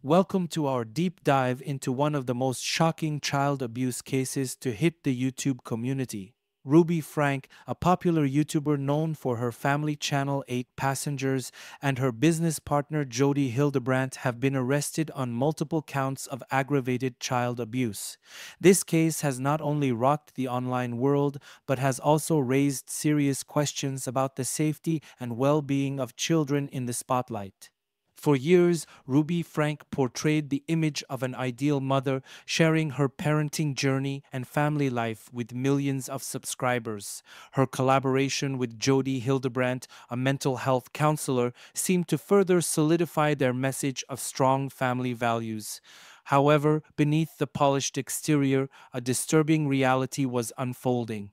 Welcome to our deep dive into one of the most shocking child abuse cases to hit the YouTube community. Ruby Frank, a popular YouTuber known for her family channel 8 Passengers, and her business partner Jodi Hildebrandt have been arrested on multiple counts of aggravated child abuse. This case has not only rocked the online world, but has also raised serious questions about the safety and well-being of children in the spotlight. For years, Ruby Frank portrayed the image of an ideal mother, sharing her parenting journey and family life with millions of subscribers. Her collaboration with Jodi Hildebrandt, a mental health counselor, seemed to further solidify their message of strong family values. However, beneath the polished exterior, a disturbing reality was unfolding.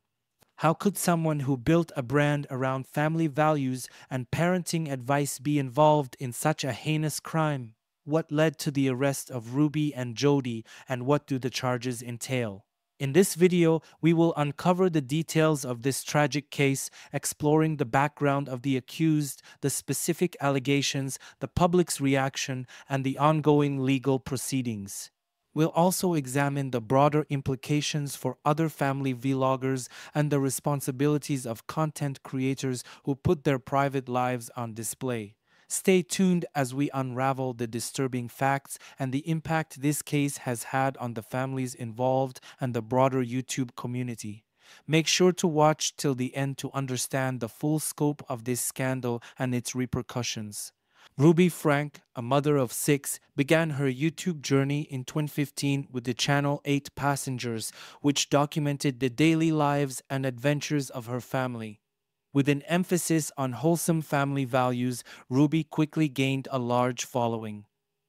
How could someone who built a brand around family values and parenting advice be involved in such a heinous crime? What led to the arrest of Ruby and Jodi, and what do the charges entail? In this video, we will uncover the details of this tragic case, exploring the background of the accused, the specific allegations, the public's reaction, and the ongoing legal proceedings. We'll also examine the broader implications for other family vloggers and the responsibilities of content creators who put their private lives on display. Stay tuned as we unravel the disturbing facts and the impact this case has had on the families involved and the broader YouTube community. Make sure to watch till the end to understand the full scope of this scandal and its repercussions. Ruby Frank, a mother of six, began her YouTube journey in 2015 with the channel 8 Passengers, which documented the daily lives and adventures of her family. With an emphasis on wholesome family values, Ruby quickly gained a large following.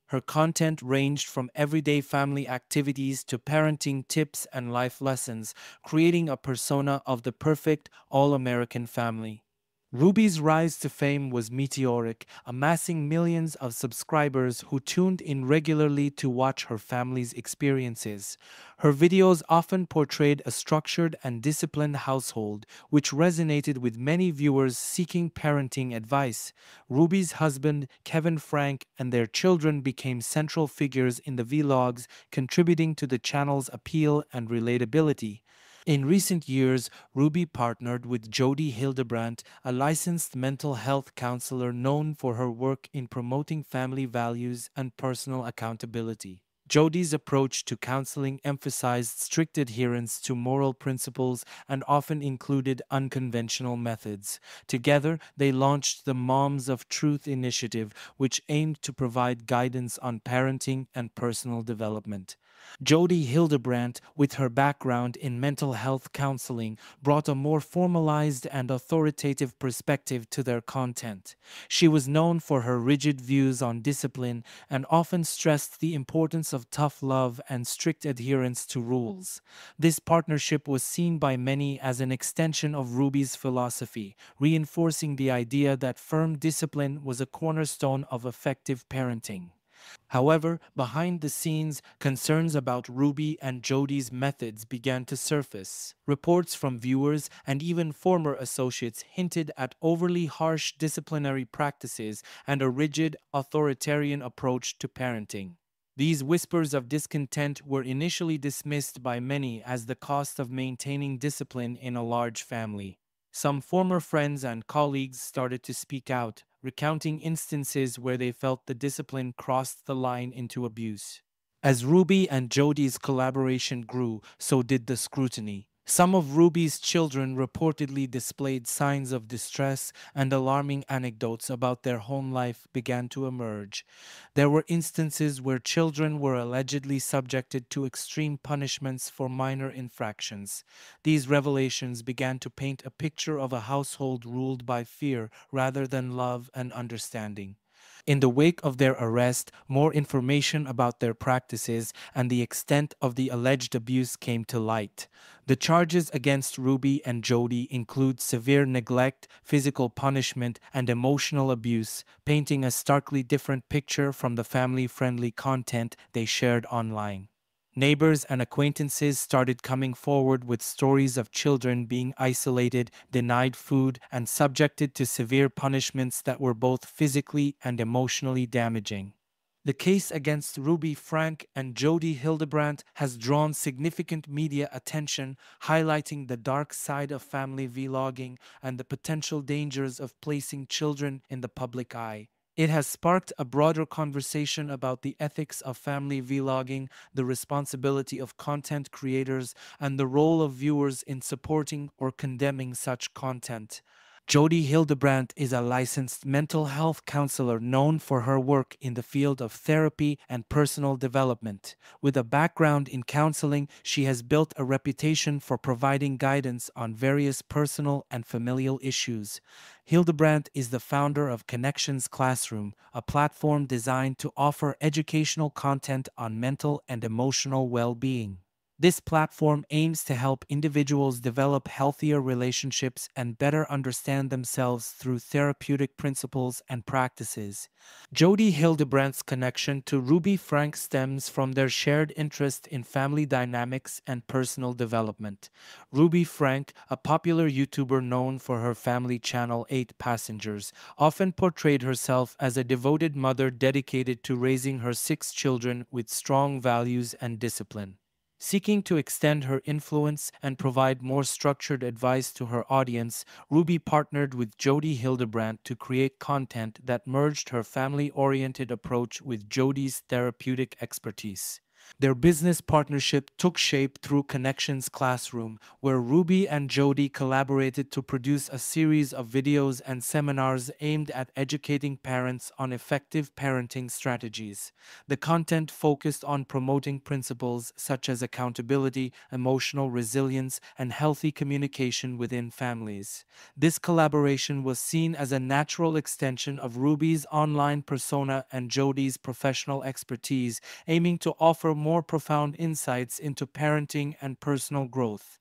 Her content ranged from everyday family activities to parenting tips and life lessons, creating a persona of the perfect all-American family. Ruby's rise to fame was meteoric, amassing millions of subscribers who tuned in regularly to watch her family's experiences. Her videos often portrayed a structured and disciplined household, which resonated with many viewers seeking parenting advice. Ruby's husband, Kevin Frank, and their children became central figures in the vlogs, contributing to the channel's appeal and relatability. In recent years, Ruby partnered with Jodi Hildebrandt, a licensed mental health counselor known for her work in promoting family values and personal accountability. Jodi's approach to counseling emphasized strict adherence to moral principles and often included unconventional methods. Together, they launched the Moms of Truth initiative, which aimed to provide guidance on parenting and personal development. Jodi Hildebrandt, with her background in mental health counseling, brought a more formalized and authoritative perspective to their content. She was known for her rigid views on discipline and often stressed the importance of tough love and strict adherence to rules. This partnership was seen by many as an extension of Ruby's philosophy, reinforcing the idea that firm discipline was a cornerstone of effective parenting. However, behind the scenes, concerns about Ruby and Jodi's methods began to surface. Reports from viewers and even former associates hinted at overly harsh disciplinary practices and a rigid, authoritarian approach to parenting. These whispers of discontent were initially dismissed by many as the cost of maintaining discipline in a large family. Some former friends and colleagues started to speak out, recounting instances where they felt the discipline crossed the line into abuse. As Ruby and Jodi's collaboration grew, so did the scrutiny. Some of Ruby's children reportedly displayed signs of distress, and alarming anecdotes about their home life began to emerge. There were instances where children were allegedly subjected to extreme punishments for minor infractions. These revelations began to paint a picture of a household ruled by fear rather than love and understanding. In the wake of their arrest, more information about their practices and the extent of the alleged abuse came to light. The charges against Ruby and Jodi include severe neglect, physical punishment, and emotional abuse, painting a starkly different picture from the family-friendly content they shared online. Neighbors and acquaintances started coming forward with stories of children being isolated, denied food, and subjected to severe punishments that were both physically and emotionally damaging. The case against Ruby Frank and Jodi Hildebrandt has drawn significant media attention, highlighting the dark side of family vlogging and the potential dangers of placing children in the public eye. It has sparked a broader conversation about the ethics of family vlogging, the responsibility of content creators, and the role of viewers in supporting or condemning such content. Jodi Hildebrandt is a licensed mental health counselor known for her work in the field of therapy and personal development. With a background in counseling, she has built a reputation for providing guidance on various personal and familial issues. Hildebrandt is the founder of Connections Classroom, a platform designed to offer educational content on mental and emotional well-being. This platform aims to help individuals develop healthier relationships and better understand themselves through therapeutic principles and practices. Jodi Hildebrandt's connection to Ruby Frank stems from their shared interest in family dynamics and personal development. Ruby Frank, a popular YouTuber known for her family channel 8 Passengers, often portrayed herself as a devoted mother dedicated to raising her 6 children with strong values and discipline. Seeking to extend her influence and provide more structured advice to her audience, Ruby partnered with Jodi Hildebrandt to create content that merged her family-oriented approach with Jodi's therapeutic expertise. Their business partnership took shape through Connections Classroom, where Ruby and Jodi collaborated to produce a series of videos and seminars aimed at educating parents on effective parenting strategies. The content focused on promoting principles such as accountability, emotional resilience, and healthy communication within families. This collaboration was seen as a natural extension of Ruby's online persona and Jodi's professional expertise, aiming to offer more profound insights into parenting and personal growth.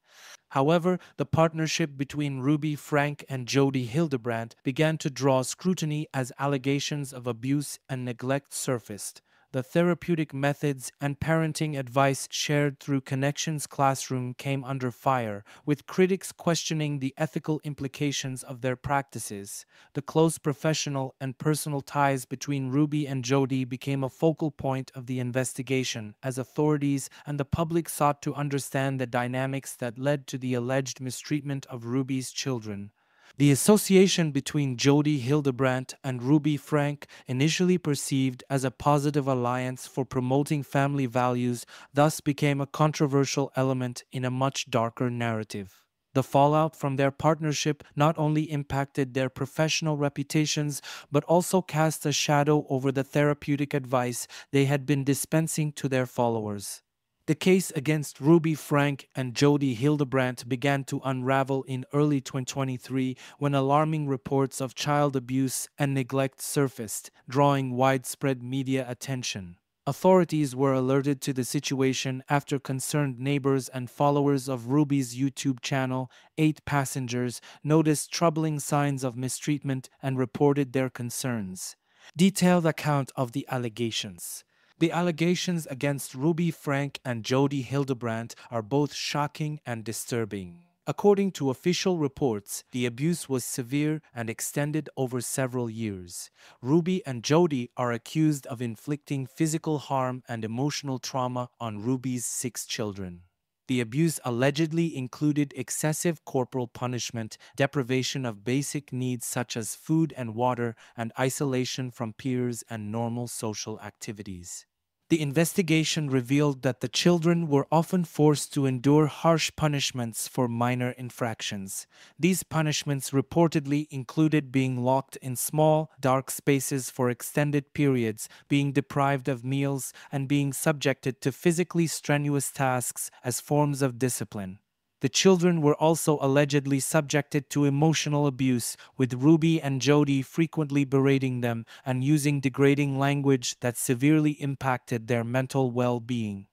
However, the partnership between Ruby Frank and Jodi Hildebrandt began to draw scrutiny as allegations of abuse and neglect surfaced. The therapeutic methods and parenting advice shared through Connections Classroom came under fire, with critics questioning the ethical implications of their practices. The close professional and personal ties between Ruby and Jodi became a focal point of the investigation, as authorities and the public sought to understand the dynamics that led to the alleged mistreatment of Ruby's children. The association between Jodi Hildebrandt and Ruby Frank, initially perceived as a positive alliance for promoting family values, thus became a controversial element in a much darker narrative. The fallout from their partnership not only impacted their professional reputations, but also cast a shadow over the therapeutic advice they had been dispensing to their followers. The case against Ruby Frank and Jodi Hildebrandt began to unravel in early 2023 when alarming reports of child abuse and neglect surfaced, drawing widespread media attention. Authorities were alerted to the situation after concerned neighbors and followers of Ruby's YouTube channel, 8 Passengers, noticed troubling signs of mistreatment and reported their concerns. Detailed account of the allegations. The allegations against Ruby Frank and Jodi Hildebrandt are both shocking and disturbing. According to official reports, the abuse was severe and extended over several years. Ruby and Jodi are accused of inflicting physical harm and emotional trauma on Ruby's 6 children. The abuse allegedly included excessive corporal punishment, deprivation of basic needs such as food and water, and isolation from peers and normal social activities. The investigation revealed that the children were often forced to endure harsh punishments for minor infractions. These punishments reportedly included being locked in small, dark spaces for extended periods, being deprived of meals, and being subjected to physically strenuous tasks as forms of discipline. The children were also allegedly subjected to emotional abuse, with Ruby and Jodi frequently berating them and using degrading language that severely impacted their mental well-being.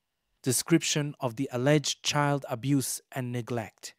Description of the alleged child abuse and neglect.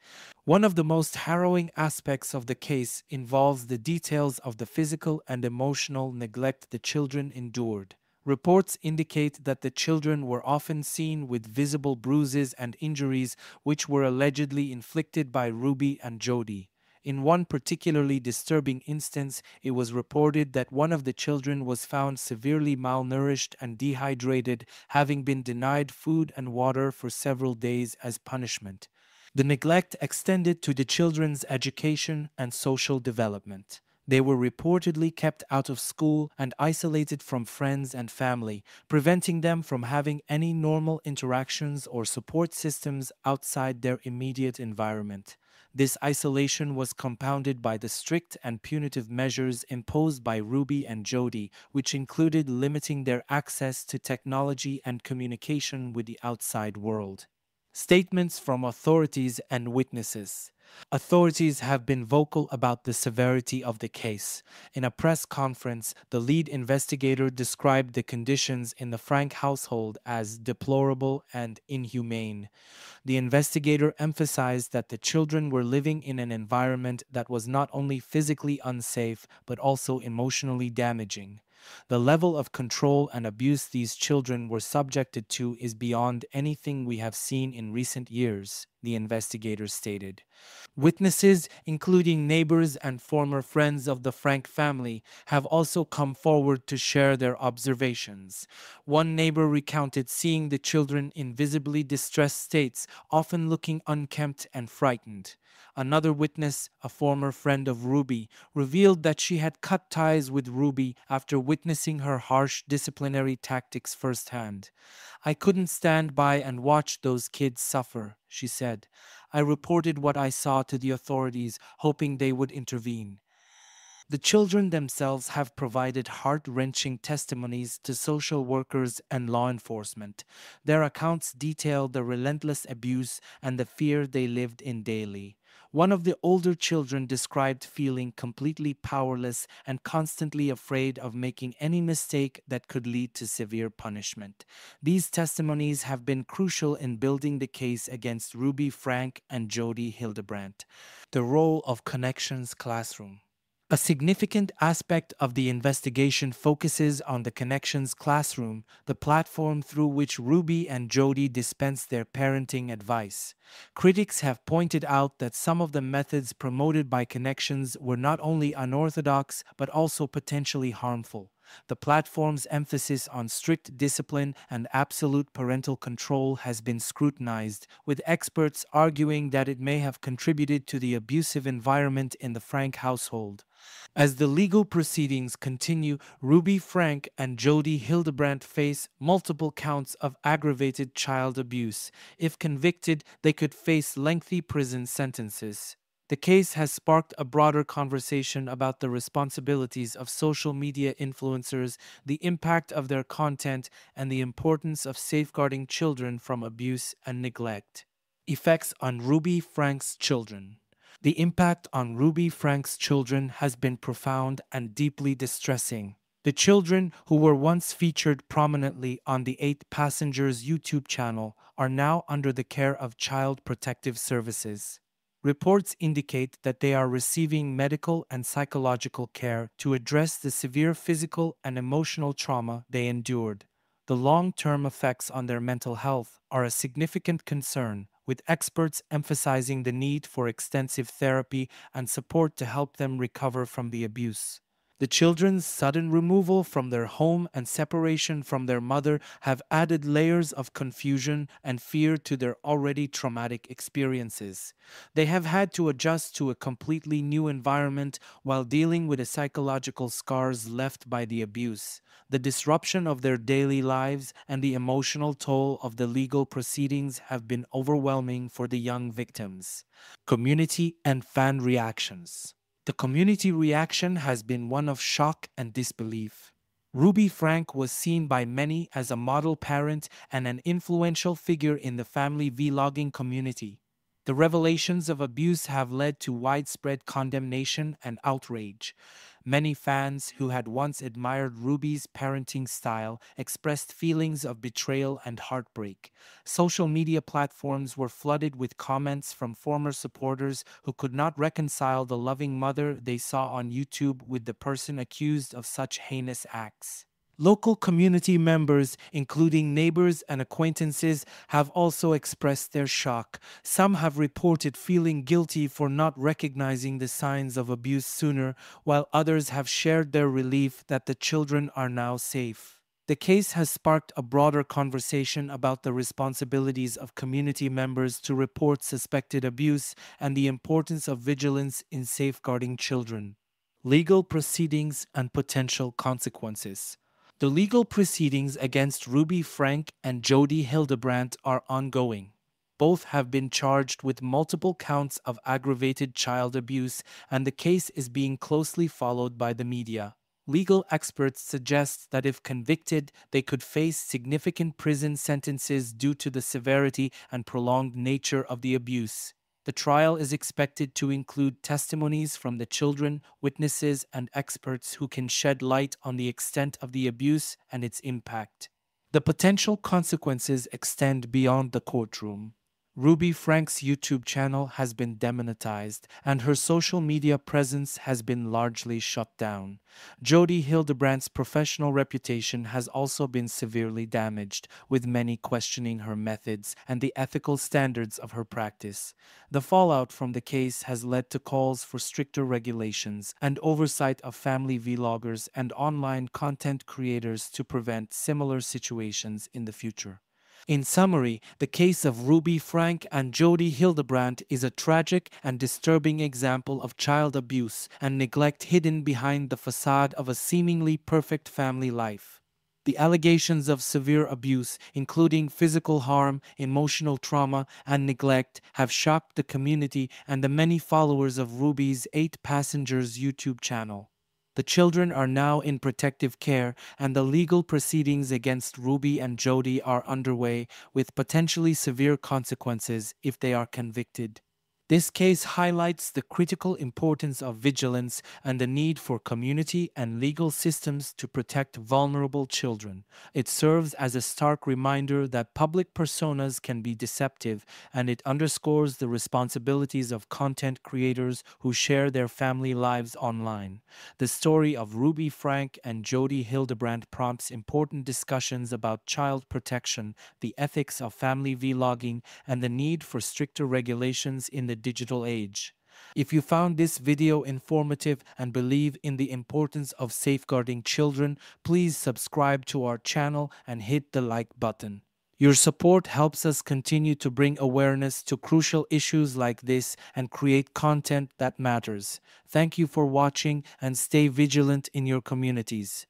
One of the most harrowing aspects of the case involves the details of the physical and emotional neglect the children endured. Reports indicate that the children were often seen with visible bruises and injuries which were allegedly inflicted by Ruby and Jodi. In one particularly disturbing instance, it was reported that one of the children was found severely malnourished and dehydrated, having been denied food and water for several days as punishment. The neglect extended to the children's education and social development. They were reportedly kept out of school and isolated from friends and family, preventing them from having any normal interactions or support systems outside their immediate environment. This isolation was compounded by the strict and punitive measures imposed by Ruby and Jodi, which included limiting their access to technology and communication with the outside world. Statements from authorities and witnesses. Authorities have been vocal about the severity of the case. In a press conference, the lead investigator described the conditions in the Frank household as deplorable and inhumane. The investigator emphasized that the children were living in an environment that was not only physically unsafe but also emotionally damaging. The level of control and abuse these children were subjected to is beyond anything we have seen in recent years, the investigator stated. Witnesses, including neighbors and former friends of the Frank family, have also come forward to share their observations. One neighbor recounted seeing the children in visibly distressed states, often looking unkempt and frightened. Another witness, a former friend of Ruby, revealed that she had cut ties with Ruby after witnessing her harsh disciplinary tactics firsthand. "I couldn't stand by and watch those kids suffer," she said. "I reported what I saw to the authorities, hoping they would intervene." The children themselves have provided heart-wrenching testimonies to social workers and law enforcement. Their accounts detail the relentless abuse and the fear they lived in daily. One of the older children described feeling completely powerless and constantly afraid of making any mistake that could lead to severe punishment. These testimonies have been crucial in building the case against Ruby Frank and Jodi Hildebrandt. The role of Connections Classroom. A significant aspect of the investigation focuses on the Connections Classroom, the platform through which Ruby and Jodi dispense their parenting advice. Critics have pointed out that some of the methods promoted by Connections were not only unorthodox but also potentially harmful. The platform's emphasis on strict discipline and absolute parental control has been scrutinized, with experts arguing that it may have contributed to the abusive environment in the Frank household. As the legal proceedings continue, Ruby Frank and Jodi Hildebrandt face multiple counts of aggravated child abuse. If convicted, they could face lengthy prison sentences. The case has sparked a broader conversation about the responsibilities of social media influencers, the impact of their content, and the importance of safeguarding children from abuse and neglect. Effects on Ruby Frank's children. The impact on Ruby Frank's children has been profound and deeply distressing. The children, who were once featured prominently on the 8 Passengers YouTube channel, are now under the care of Child Protective Services. Reports indicate that they are receiving medical and psychological care to address the severe physical and emotional trauma they endured. The long-term effects on their mental health are a significant concern, with experts emphasizing the need for extensive therapy and support to help them recover from the abuse. The children's sudden removal from their home and separation from their mother have added layers of confusion and fear to their already traumatic experiences. They have had to adjust to a completely new environment while dealing with the psychological scars left by the abuse. The disruption of their daily lives and the emotional toll of the legal proceedings have been overwhelming for the young victims. Community and fan reactions. The community reaction has been one of shock and disbelief. Ruby Frank was seen by many as a model parent and an influential figure in the family vlogging community. The revelations of abuse have led to widespread condemnation and outrage. Many fans who had once admired Ruby's parenting style expressed feelings of betrayal and heartbreak. Social media platforms were flooded with comments from former supporters who could not reconcile the loving mother they saw on YouTube with the person accused of such heinous acts. Local community members, including neighbors and acquaintances, have also expressed their shock. Some have reported feeling guilty for not recognizing the signs of abuse sooner, while others have shared their relief that the children are now safe. The case has sparked a broader conversation about the responsibilities of community members to report suspected abuse and the importance of vigilance in safeguarding children. Legal proceedings and potential consequences. The legal proceedings against Ruby Frank and Jodi Hildebrandt are ongoing. Both have been charged with multiple counts of aggravated child abuse, and the case is being closely followed by the media. Legal experts suggest that if convicted, they could face significant prison sentences due to the severity and prolonged nature of the abuse. The trial is expected to include testimonies from the children, witnesses, and experts who can shed light on the extent of the abuse and its impact. The potential consequences extend beyond the courtroom. Ruby Frank's YouTube channel has been demonetized, and her social media presence has been largely shut down. Jodi Hildebrandt's professional reputation has also been severely damaged, with many questioning her methods and the ethical standards of her practice. The fallout from the case has led to calls for stricter regulations and oversight of family vloggers and online content creators to prevent similar situations in the future. In summary, the case of Ruby Frank and Jodi Hildebrandt is a tragic and disturbing example of child abuse and neglect hidden behind the facade of a seemingly perfect family life. The allegations of severe abuse, including physical harm, emotional trauma, and neglect, have shocked the community and the many followers of Ruby's 8 Passengers YouTube channel. The children are now in protective care, and the legal proceedings against Ruby and Jodi are underway, with potentially severe consequences if they are convicted. This case highlights the critical importance of vigilance and the need for community and legal systems to protect vulnerable children. It serves as a stark reminder that public personas can be deceptive, and it underscores the responsibilities of content creators who share their family lives online. The story of Ruby Frank and Jodi Hildebrandt prompts important discussions about child protection, the ethics of family vlogging, and the need for stricter regulations in the digital age. If you found this video informative and believe in the importance of safeguarding children, please subscribe to our channel and hit the like button. Your support helps us continue to bring awareness to crucial issues like this and create content that matters. Thank you for watching, and stay vigilant in your communities.